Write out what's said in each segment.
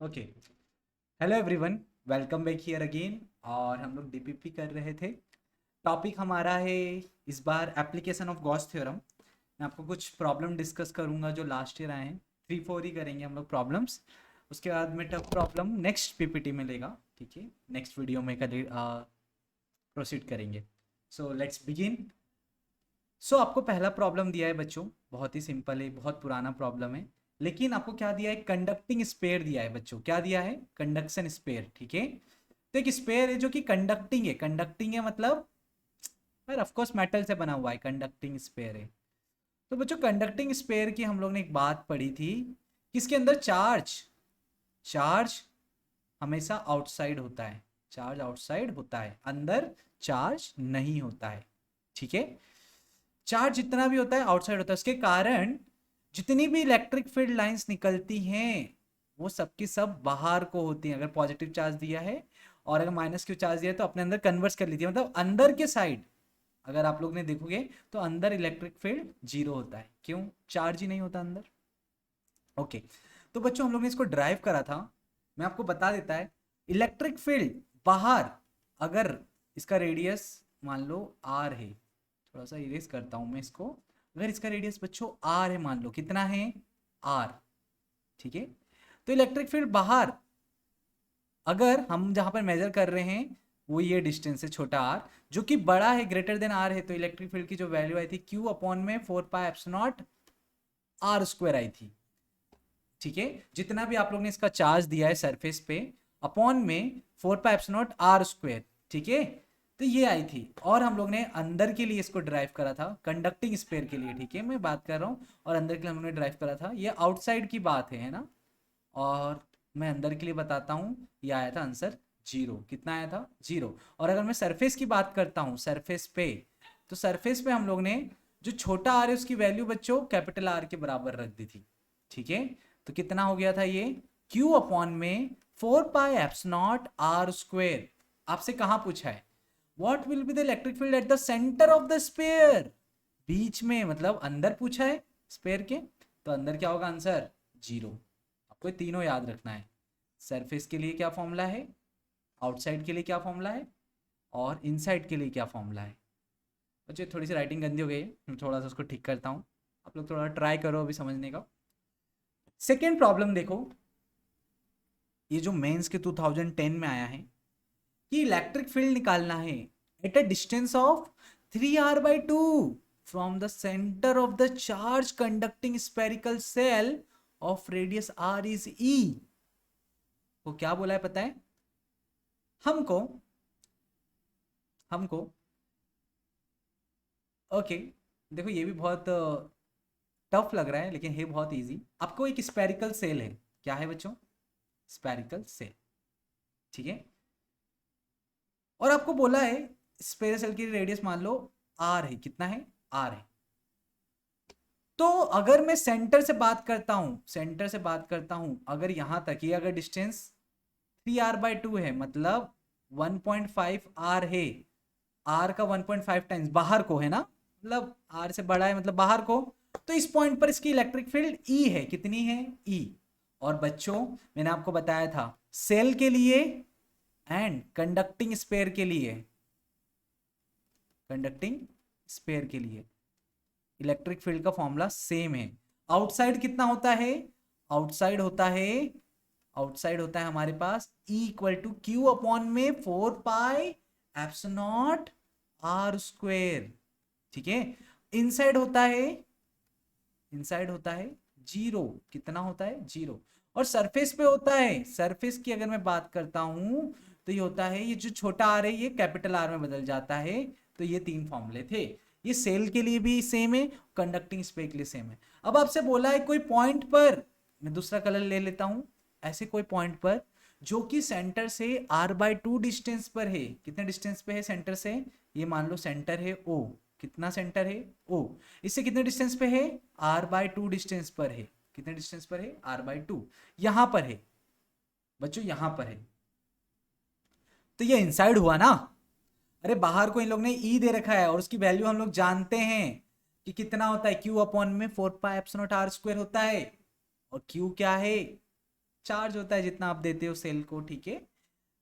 Okay. Hello everyone, welcome back here again. और हम लोग डीपीपी कर रहे थे। टॉपिक हमारा है इस बार एप्लीकेशन ऑफ गॉस थ्योरम। मैं आपको कुछ प्रॉब्लम डिस्कस करूंगा जो लास्ट ईयर आए हैं। 3-4 ही करेंगे हम लोग प्रॉब्लम्स। उसके बाद में टफ प्रॉब्लम नेक्स्ट पीपीटी में लेगा। ठीक है, नेक्स्ट वीडियो में कल प्रोसीड करेंगे। So let's begin. सो आपको पहला प्रॉब्लम दिया है बच्चों, बहुत ही सिंपल है, बहुत पुराना प्रॉब्लम है। लेकिन आपको क्या दिया है? कंडक्टिंग स्पेयर दिया है बच्चों। क्या दिया है? Conduction sphere. ठीक है, तो एक स्पेयर है जो कि कंडक्टिंग है। कंडक्टिंग है मतलब पर ऑफ कोर्स मेटल से बना हुआ है, कंडक्टिंग स्पेयर है। तो बच्चों कंडक्टिंग स्पेयर की हम लोग ने एक बात पढ़ी थी कि इसके अंदर चार्ज चार्ज हमेशा आउटसाइड होता है। चार्ज आउटसाइड होता है, अंदर चार्ज नहीं होता है। ठीक है, चार्ज जितना भी होता है आउटसाइड होता है। उसके कारण जितनी भी इलेक्ट्रिक फील्ड लाइंस निकलती हैं वो सबकी सब बाहर को होती हैं। अगर पॉजिटिव चार्ज दिया है और अगर माइनस क्यू चार्ज दिया है तो अपने अंदर कन्वर्ट कर लीजिए। मतलब अंदर के साइड अगर आप लोग ने देखोगे तो अंदर इलेक्ट्रिक फील्ड जीरो होता है। क्यों? चार्ज ही नहीं होता अंदर। ओके, तो बच्चों हम लोग ने इसको ड्राइव करा था। मैं आपको बता देता है, इलेक्ट्रिक फील्ड बाहर अगर इसका रेडियस मान लो आर है, थोड़ा सा इरेज करता हूं मैं इसको। अगर इसका रेडियस बच्चों आर है, मान लो कितना है? आर। ठीक है, तो इलेक्ट्रिक फील्ड बाहर अगर हम जहां पर मेजर कर रहे हैं वो ये डिस्टेंस है छोटा आर, जो कि बड़ा है, ग्रेटर देन आर है, तो इलेक्ट्रिक फील्ड की जो वैल्यू आई थी क्यू अपॉन में 4 पाई एप्सिलॉन आर स्क्वायर आई थी। ठीक है, जितना भी आप लोग ने इसका चार्ज दिया है सरफेस पे अपॉन में 4 पाई एप्सिलॉन आर स्क्वायर। ठीक है, तो ये आई थी। और हम लोग ने अंदर के लिए इसको ड्राइव करा था, कंडक्टिंग स्पेयर के लिए। ठीक है, मैं बात कर रहा हूँ। और अंदर के लिए हम लोग ने ड्राइव करा था, ये आउटसाइड की बात है ना। और मैं अंदर के लिए बताता हूँ, ये आया था आंसर जीरो। कितना आया था? जीरो। और अगर मैं सरफेस की बात करता हूँ, सरफेस पे, तो सरफेस पे हम लोग ने जो छोटा आर है उसकी वैल्यू बच्चों कैपिटल आर के बराबर रख दी थी। ठीक है, तो कितना हो गया था ये? क्यू अपॉन में 4 पाई एप्सिलॉन आर स्क्वायर। आपसे कहाँ पूछा है? What will be the electric field at the centre of the sphere? बीच में, मतलब अंदर पूछा है स्पेयर के, तो अंदर क्या होगा आंसर? जीरो। आपको ये तीनों याद रखना है। सरफेस के लिए क्या फॉर्मूला है, आउटसाइड के लिए क्या फॉर्मूला है, और इनसाइड के लिए क्या फॉर्मूला है। बच्चे थोड़ी सी राइटिंग गंदी हो गई है, मैं थोड़ा सा उसको ठीक करता हूँ। आप लोग थोड़ा ट्राई करो अभी समझने का। सेकेंड प्रॉब्लम देखो, ये जो मेंस के 2010 में आया है कि इलेक्ट्रिक फील्ड निकालना है at a distance of 3r/2 from the centre of the charge conducting spherical shell of radius r is e। वो क्या बोला है पता है हमको? हमको ओके, देखो ये भी बहुत टफ लग रहा है लेकिन है बहुत इजी। आपको एक स्पेरिकल सेल है। क्या है बच्चों? Spherical shell. ठीक है, और आपको बोला है स्पेयर सेल की रेडियस मान लो आर है। कितना है? आर है। तो अगर मैं सेंटर से बात करता हूं, सेंटर से बात करता हूं, अगर यहां तक ये अगर डिस्टेंस 3r/2 है, मतलब 1.5 आर है। आर का 1.5 टाइम्स बाहर को है ना, मतलब आर से बड़ा है मतलब बाहर को। तो इस पॉइंट पर इसकी इलेक्ट्रिक फील्ड ई है। कितनी है? ई। और बच्चों मैंने आपको बताया था सेल के लिए एंड कंडक्टिंग स्पेयर के लिए, कंडक्टिंग स्पेयर के लिए इलेक्ट्रिक फील्ड का फॉर्मूला सेम है। आउटसाइड कितना होता है? आउटसाइड होता है, आउटसाइड होता है हमारे पास E equal to q upon में 4 पाई एप्सिलॉन आर स्क्वेयर। ठीक है, इनसाइड होता है, इनसाइड होता है जीरो। कितना होता है? जीरो। और सरफेस पे होता है, सरफेस की अगर मैं बात करता हूं तो ये होता है, ये जो छोटा आर है ये कैपिटल आर में बदल जाता है। तो ये तीन फॉर्मूले थे। ये सेल के लिए भी सेम है, कंडक्टिंग स्पेयर के लिए सेम है। अब आपसे बोला है कोई पॉइंट पर, मैं दूसरा कलर ले लेता हूं, ऐसे कोई पॉइंट पर जो कि सेंटर से r/2 डिस्टेंस पर है। कितने डिस्टेंस पे है सेंटर से? ये मान लो सेंटर है O। कितना सेंटर है? O। इससे कितने डिस्टेंस पे है? r/2 डिस्टेंस पर है। कितने डिस्टेंस पर है? r/2। यहां पर है बच्चों, यहां पर है। तो ये इनसाइड हुआ ना। अरे बाहर को इन लोग ने ई दे रखा है और उसकी वैल्यू हम लोग जानते हैं कि कितना होता है, क्यू अपॉन में 4 पाई एप्सिलॉन आर स्क्वायर होता है। और क्यू क्या है? चार्ज होता है जितना आप देते हो सेल को, ठीक है।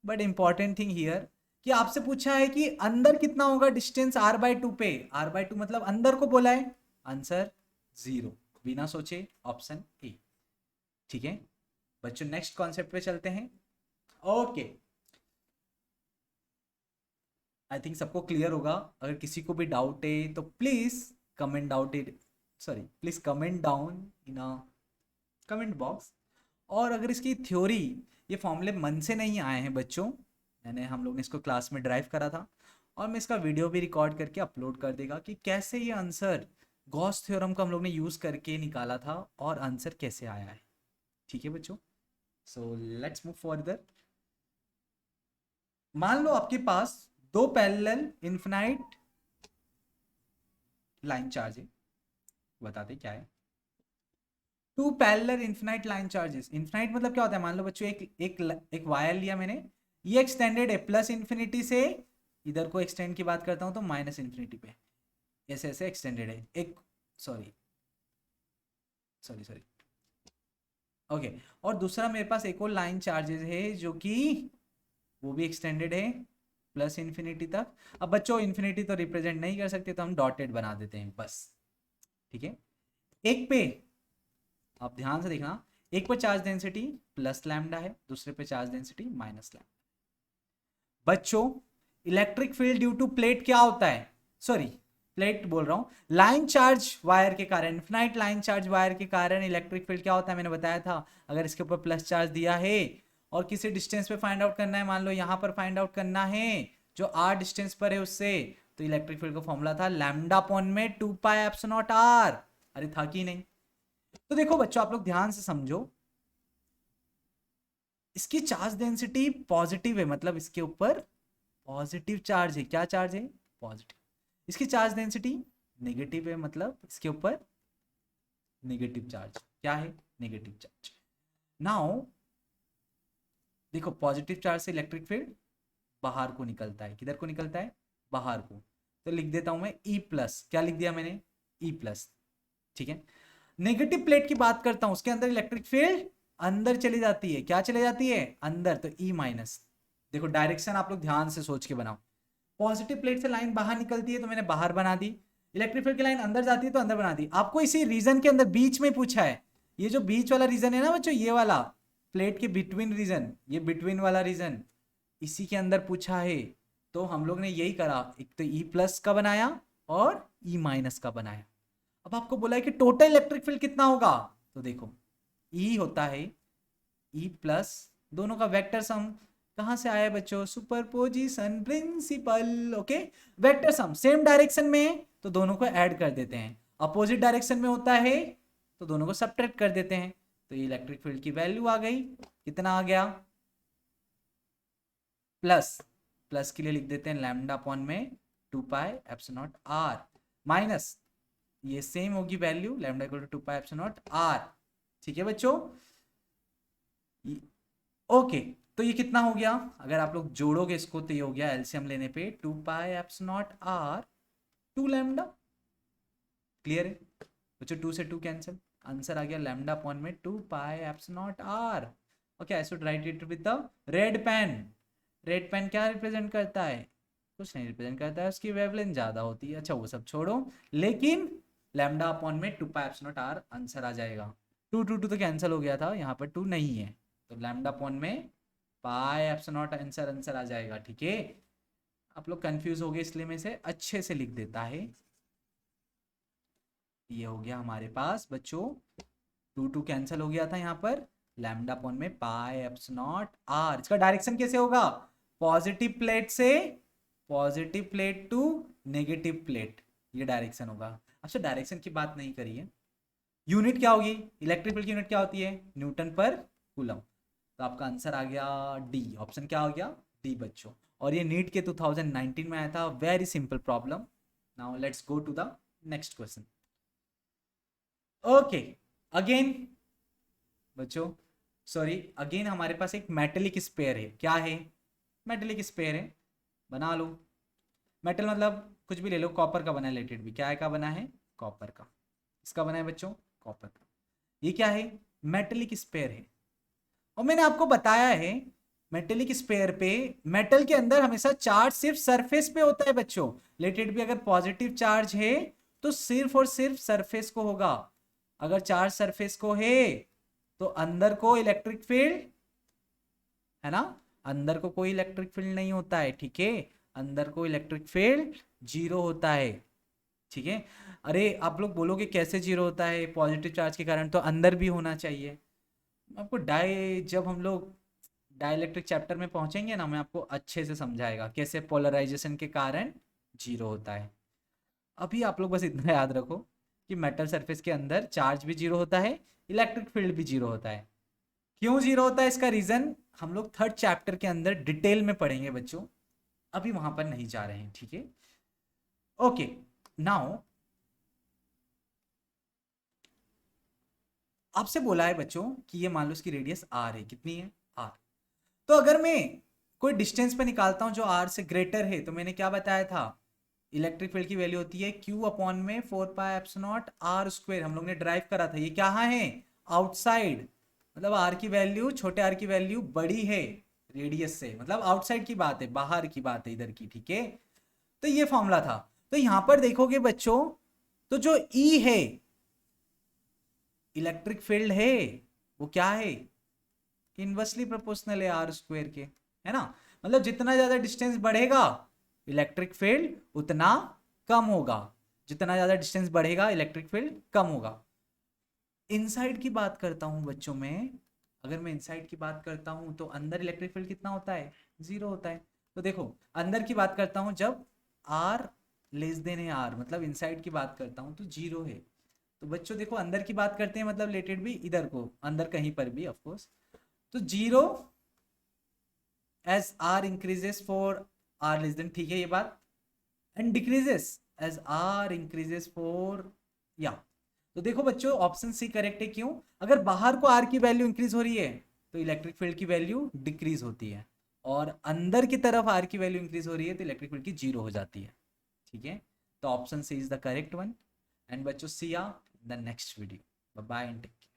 बट इंपॉर्टेंट थिंग हियर कि आपसे पूछा है कि अंदर कितना होगा डिस्टेंस r/2 पे, r/2 मतलब अंदर को बोला है, आंसर 0, बिना सोचे ऑप्शन ए, ठीक है बच्चों। नेक्स्ट कॉन्सेप्ट पे चलते हैं। ओके, आई थिंक सबको क्लियर होगा। अगर किसी को भी डाउट है तो please comment doubt it, sorry please comment down in a comment box. और अगर इसकी थ्योरी, ये फॉर्मूले मन से नहीं आए हैं बच्चों, हम लोग ने इसको क्लास में ड्राइव करा था, और मैं इसका वीडियो भी रिकॉर्ड करके अपलोड कर देगा कि कैसे ये आंसर गॉस थ्योरम को हम लोग ने यूज़ करके निकाला था और आंसर कैसे आया है, ठीक है बच्चों। So let's move further. मान लो आपके पास दो पैरेलल इनफिनाइट लाइन चार्ज है, बताते क्या है। Two parallel infinite line charges, infinite मतलब क्या होता है, मान लो बच्चों एक वायर लिया मैंने, ये एक्सटेंडेड है प्लस इन्फिनिटी से, इधर को एक्सटेंड की बात करता हूं तो माइनस इन्फिनिटी पे, ऐसे ऐसे एक्सटेंडेड है एक, सॉरी सॉरी सॉरी ओके। और दूसरा मेरे पास एक और लाइन चार्जेस है जो कि वो भी एक्सटेंडेड है प्लस इन्फिनिटी तक। अब बच्चों इन्फिनिटी तो रिप्रेजेंट नहीं कर सकते तो हम डॉटेड बना देते हैं बस, ठीक है। एक पे आप ध्यान से देखना, एक पे चार्ज डेंसिटी प्लस लैम्डा है, दूसरे पे चार्ज डेंसिटी माइनस लैम्डा। बच्चों electric field due to plate क्या होता है, सॉरी प्लेट बोल रहा हूं, लाइन चार्ज वायर के कारण, इनफिनाइट लाइन चार्ज वायर के कारण इलेक्ट्रिक फील्ड क्या होता है, मैंने बताया था। अगर इसके ऊपर प्लस चार्ज दिया है और किसी डिस्टेंस पे फाइंड आउट करना है, मान लो यहां पर फाइंड आउट करना है जो r डिस्टेंस पर है उससे, तो इलेक्ट्रिक फील्ड का फॉर्मूला था लैम्डा अपॉन में 2 पाई एप्सिलॉन नॉट r। अरे था कि नहीं। तो देखो बच्चों आप लोग ध्यान से समझो, इसकी चार्ज डेंसिटी पॉजिटिव है, मतलब इसके ऊपर पॉजिटिव चार्ज है, क्या चार्ज है, पॉजिटिव। इसकी चार्ज डेंसिटी नेगेटिव है, मतलब इसके ऊपर नेगेटिव चार्ज, क्या है, नेगेटिव चार्ज। नाउ देखो पॉजिटिव चार्ज से इलेक्ट्रिक फील्ड बाहर को निकलता है, किधर को निकलता है, बाहर को। तो लिख देता हूं मैं E प्लस, क्या लिख दिया मैंने, E प्लस, ठीक है। नेगेटिव प्लेट की बात करता हूं, उसके अंदर इलेक्ट्रिक फील्ड अंदर चली जाती है, क्या चली जाती है, अंदर, तो E माइनस। देखो डायरेक्शन आप लोग ध्यान से सोच के बनाओ, पॉजिटिव प्लेट से लाइन बाहर निकलती है तो मैंने बाहर बना दी, इलेक्ट्रिक फील्ड की लाइन अंदर जाती है तो अंदर बना दी। आपको इसी रीजन के अंदर बीच में पूछा है, ये जो बीच वाला रीजन है ना बच्चों, ये वाला प्लेट के बिटवीन रीजन, ये बिटवीन वाला रीजन इसी के अंदर पूछा है। तो हम लोग ने यही करा, एक तो E प्लस का बनाया और E माइनस का बनाया। अब आपको बोला है कि टोटल इलेक्ट्रिक फील्ड कितना होगा, तो देखो E होता है E प्लस, दोनों का वेक्टर सम कहां से आया बच्चों, superposition principle, okay. Vector sum same direction में तो दोनों को ऐड कर देते हैं, अपोजिट डायरेक्शन में होता है तो दोनों को सब्ट्रैक्ट कर देते हैं। तो ये इलेक्ट्रिक फील्ड की वैल्यू आ गई, कितना आ गया, प्लस, प्लस के लिए लिख देते हैं लैम्डा अपॉन में 2 pi epsilon not r, minus ये सेम होगी value lambda equal to 2 pi epsilon not r, ठीक है बच्चों। ओके तो ये कितना हो गया, अगर आप लोग जोड़ोगे इसको तो ये हो गया एलसीएम लेने पे 2 pi epsilon not r 2 lambda, clear है बच्चों, 2 से 2 कैंसिल, आंसर आ गया लैम्डा अपॉन में 2 pi epsilon not r। Okay I should write it with the red pen. Red pen क्या रिप्रेजेंट करता है, कुछ नहीं रिप्रेजेंट करता है, उसकी वेवलेंथ ज्यादा होती है, अच्छा वो सब छोड़ो, लेकिन लैम्डा अपॉन में 2 pi epsilon not r answer आ जाएगा। 2 2 2 तो कैंसिल हो गया था, यहाँ पर 2 नहीं है, तो लैम्डा अपॉन में pi epsilon nought answer answer आ जाएगा, ठीक है। आप लोग कंफ्यूज हो गए इसलिए मैं इसे अच्छे से लिख देता है। ये हो गया हमारे पास बच्चों, 2 2 कैंसिल हो गया था यहाँ पर, लैम्डा अपॉन में पाई एप्सिलॉन नॉट r। इसका डायरेक्शन कैसे होगा, पॉजिटिव प्लेट से positive plate to negative plate, ये डायरेक्शन होगा। अच्छा डायरेक्शन की बात नहीं करी है, यूनिट क्या होगी, इलेक्ट्रिक फील्ड की यूनिट क्या होती है, न्यूटन पर कूलम। तो आपका आंसर आ गया डी, ऑप्शन क्या हो गया, डी बच्चों। और ये नीट के 2019 में आया था, very simple problem. Now let's go to the next question. Okay again बच्चों, सॉरी अगेन हमारे पास एक मेटेलिक स्पेयर है, क्या है, मेटेलिक स्पेयर है, बना लो। मेटल मतलब कुछ भी ले लो, कॉपर का बना है, लेटेड भी क्या है का बना है, कॉपर का, इसका बना है बच्चों, कॉपर का। ये क्या है, मेटेलिक स्पेयर है। और मैंने आपको बताया है मेटेलिक स्पेयर पे मेटल के अंदर हमेशा चार्ज सिर्फ सरफेस पे होता है बच्चों। लेट इट भी अगर पॉजिटिव चार्ज है तो सिर्फ और सिर्फ सरफेस को होगा। अगर चार्ज सरफेस को है तो अंदर को इलेक्ट्रिक फील्ड है ना, अंदर को कोई इलेक्ट्रिक फील्ड नहीं होता है, ठीक है, अंदर को इलेक्ट्रिक फील्ड जीरो होता है, ठीक है। अरे आप लोग बोलोगे कैसे जीरो होता है, पॉजिटिव चार्ज के कारण तो अंदर भी होना चाहिए। आपको जब हम लोग डाइलेक्ट्रिक चैप्टर में पहुंचेंगे ना, मैं आपको अच्छे से समझाएगा कैसे पोलराइजेशन के कारण जीरो होता है। अभी आप लोग बस इतना याद रखो कि मेटल सरफेस के अंदर चार्ज भी जीरो होता है, इलेक्ट्रिक फील्ड भी जीरो होता है। क्यों जीरो होता है इसका रीजन हम लोग थर्ड चैप्टर के अंदर डिटेल में पढ़ेंगे बच्चों, अभी वहां पर नहीं जा रहे हैं, ठीक है। ओके, नाउ आपसे बोला है बच्चों कि ये मान लो इसकी रेडियस आर है, कितनी है आर। तो अगर मैं कोई डिस्टेंस पे निकालता हूं जो आर से ग्रेटर है, तो मैंने क्या बताया था, इलेक्ट्रिक फील्ड की वैल्यू होती है क्यू अपॉन में 4πε0 आर स्क्वायर। हम लोग ने ड्राइव करा था, ये क्या है आउटसाइड, मतलब आर की वैल्यू, छोटे आर की वैल्यू बड़ी है रेडियस से, मतलब आउटसाइड की बात है, बाहर की बात है इधर की, ठीक है। तो ये फॉर्मूला था। तो यहां पर देखोगे बच्चों, तो जो ई है इलेक्ट्रिक फील्ड है वो क्या है, इनवर्सली प्रोपोर्शनल है आर स्क्वायर के, है ना। मतलब जितना ज्यादा डिस्टेंस बढ़ेगा इलेक्ट्रिक फील्ड उतना कम होगा, जितना ज्यादा डिस्टेंस बढ़ेगा इलेक्ट्रिक फील्ड कम होगा। इनसाइड की बात करता हूं बच्चों में, अगर मैं इनसाइड की बात करता हूं तो अंदर इलेक्ट्रिक फील्ड कितना होता है, जीरो होता है। तो देखो अंदर की बात करता हूं जब आर लेस देन है आर, मतलब इनसाइड की बात करता हूं तो जीरो है। तो बच्चों देखो अंदर की बात करते हैं मतलब लेटेड भी इधर को अंदर कहीं पर भी ऑफ कोर्स, तो zero as r increases for r less than, ठीक है ये बात, and decreases as r increases for या। तो देखो बच्चों ऑप्शन सी करेक्ट है, क्यों, अगर बाहर को आर की वैल्यू इंक्रीज हो रही है तो इलेक्ट्रिक फील्ड की वैल्यू डिक्रीज होती है, और अंदर की तरफ आर की वैल्यू इंक्रीज हो रही है तो इलेक्ट्रिक फील्ड की जीरो हो जाती है, ठीक है। तो option c is the correct one. And बच्चों see ya the next video, bye bye and take care.